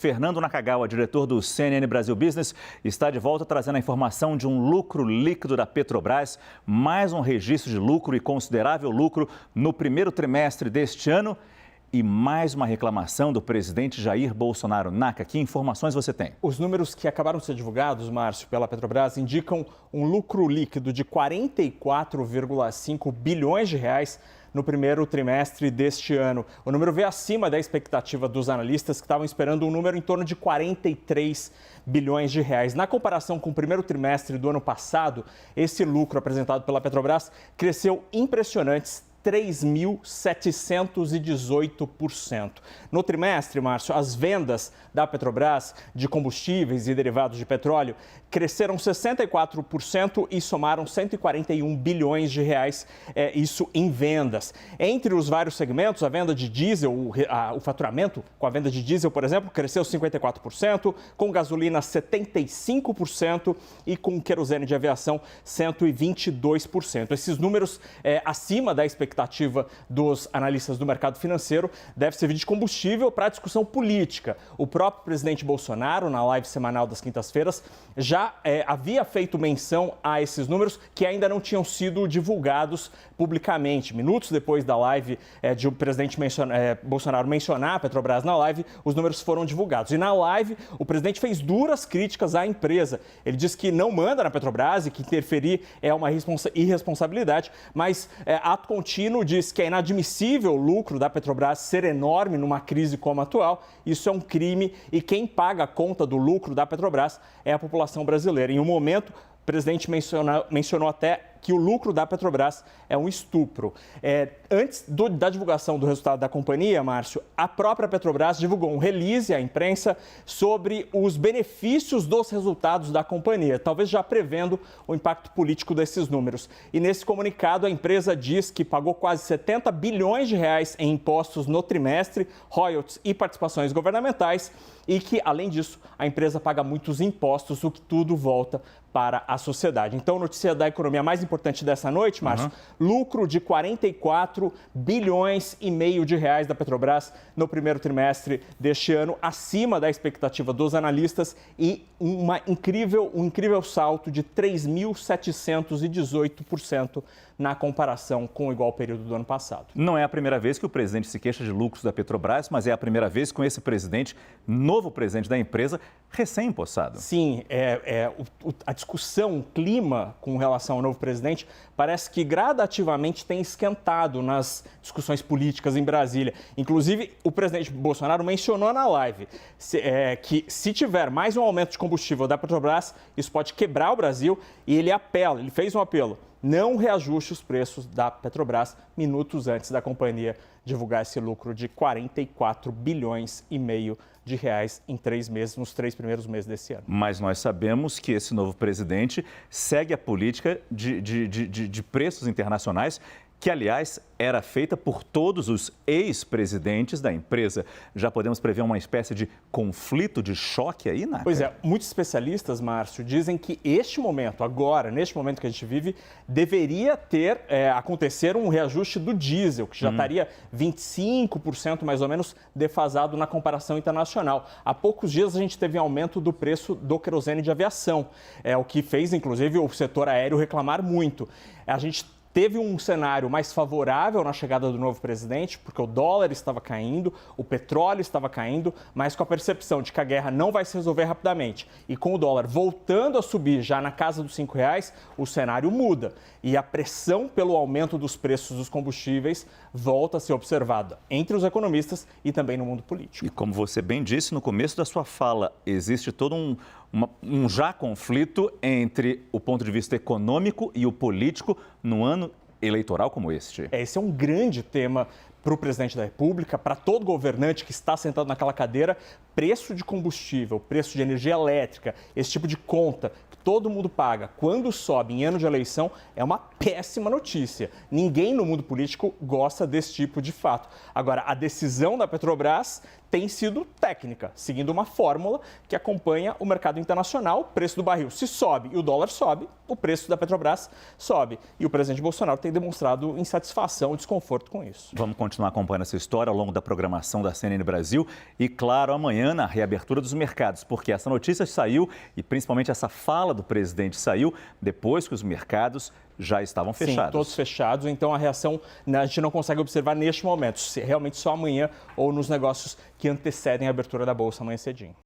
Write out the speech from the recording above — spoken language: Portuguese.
Fernando Nakagawa, diretor do CNN Brasil Business, está de volta trazendo a informação de um lucro líquido da Petrobras, mais um registro de lucro e considerável lucro no primeiro trimestre deste ano e mais uma reclamação do presidente Jair Bolsonaro. Naka, que informações você tem? Os números que acabaram de ser divulgados, Márcio, pela Petrobras, indicam um lucro líquido de 44,5 bilhões de reais no primeiro trimestre deste ano. O número veio acima da expectativa dos analistas, que estavam esperando um número em torno de 43 bilhões de reais. Na comparação com o primeiro trimestre do ano passado, esse lucro apresentado pela Petrobras cresceu impressionantes 3.718%. No trimestre, Márcio, as vendas da Petrobras de combustíveis e derivados de petróleo cresceram 64% e somaram 141 bilhões de reais, isso em vendas. Entre os vários segmentos, a venda de diesel, o faturamento com a venda de diesel, por exemplo, cresceu 54%, com gasolina 75% e com querosene de aviação 122%. Esses números acima da expectativa dos analistas do mercado financeiro deve servir de combustível para a discussão política. O próprio presidente Bolsonaro, na live semanal das quintas-feiras, já havia feito menção a esses números que ainda não tinham sido divulgados publicamente. Minutos depois da live de o presidente Bolsonaro mencionar a Petrobras na live, os números foram divulgados. E na live, o presidente fez duras críticas à empresa. Ele disse que não manda na Petrobras e que interferir é uma irresponsabilidade, mas ato contínuo diz que é inadmissível o lucro da Petrobras ser enorme numa crise como a atual. Isso é um crime e quem paga a conta do lucro da Petrobras é a população brasileira. Em um momento, o presidente mencionou até que o lucro da Petrobras é um estupro. Antes da divulgação do resultado da companhia, Márcio, a própria Petrobras divulgou um release à imprensa sobre os benefícios dos resultados da companhia, talvez já prevendo o impacto político desses números. E nesse comunicado, a empresa diz que pagou quase 70 bilhões de reais em impostos no trimestre, royalties e participações governamentais, e que, além disso, a empresa paga muitos impostos, o que tudo volta para a sociedade. Então, notícia da economia mais importante dessa noite, Márcio, lucro de 44 bilhões e meio de reais da Petrobras no primeiro trimestre deste ano, acima da expectativa dos analistas e um incrível salto de 3.718% na comparação com o igual período do ano passado. Não é a primeira vez que o presidente se queixa de lucros da Petrobras, mas é a primeira vez com esse presidente, novo presidente da empresa, recém-empossado. Sim, a discussão, o clima com relação ao novo presidente parece que gradativamente tem esquentado nas discussões políticas em Brasília. Inclusive, o presidente Bolsonaro mencionou na live que se tiver mais um aumento de combustível da Petrobras, isso pode quebrar o Brasil e ele fez um apelo. Não reajuste os preços da Petrobras minutos antes da companhia divulgar esse lucro de 44 bilhões e meio de reais em 3 meses, nos 3 primeiros meses desse ano. Mas nós sabemos que esse novo presidente segue a política de preços internacionais, que, aliás, era feita por todos os ex-presidentes da empresa. Já podemos prever uma espécie de conflito, de choque aí, Naka? Pois é, muitos especialistas, Márcio, dizem que neste momento que a gente vive, deveria acontecer um reajuste do diesel, que já estaria 25% mais ou menos defasado na comparação internacional. Há poucos dias a gente teve um aumento do preço do querosene de aviação, o que fez, inclusive, o setor aéreo reclamar muito. A gente teve um cenário mais favorável na chegada do novo presidente, porque o dólar estava caindo, o petróleo estava caindo, mas com a percepção de que a guerra não vai se resolver rapidamente e com o dólar voltando a subir já na casa dos R$5, o cenário muda. E a pressão pelo aumento dos preços dos combustíveis volta a ser observada entre os economistas e também no mundo político. E como você bem disse no começo da sua fala, existe todo um conflito entre o ponto de vista econômico e o político no ano eleitoral como este. Esse é um grande tema para o presidente da República, para todo governante que está sentado naquela cadeira. Preço de combustível, preço de energia elétrica, esse tipo de conta que todo mundo paga quando sobe em ano de eleição é uma péssima notícia. Ninguém no mundo político gosta desse tipo de fato. Agora, a decisão da Petrobras tem sido técnica, seguindo uma fórmula que acompanha o mercado internacional. O preço do barril se sobe e o dólar sobe, o preço da Petrobras sobe. E o presidente Bolsonaro tem demonstrado insatisfação e desconforto com isso. Vamos continuar acompanhando essa história ao longo da programação da CNN Brasil e, claro, amanhã na reabertura dos mercados, porque essa notícia saiu e principalmente essa fala do presidente saiu depois que os mercados já estavam fechados. Sim, todos fechados, então a reação a gente não consegue observar neste momento, realmente só amanhã ou nos negócios que antecedem a abertura da Bolsa amanhã cedinho.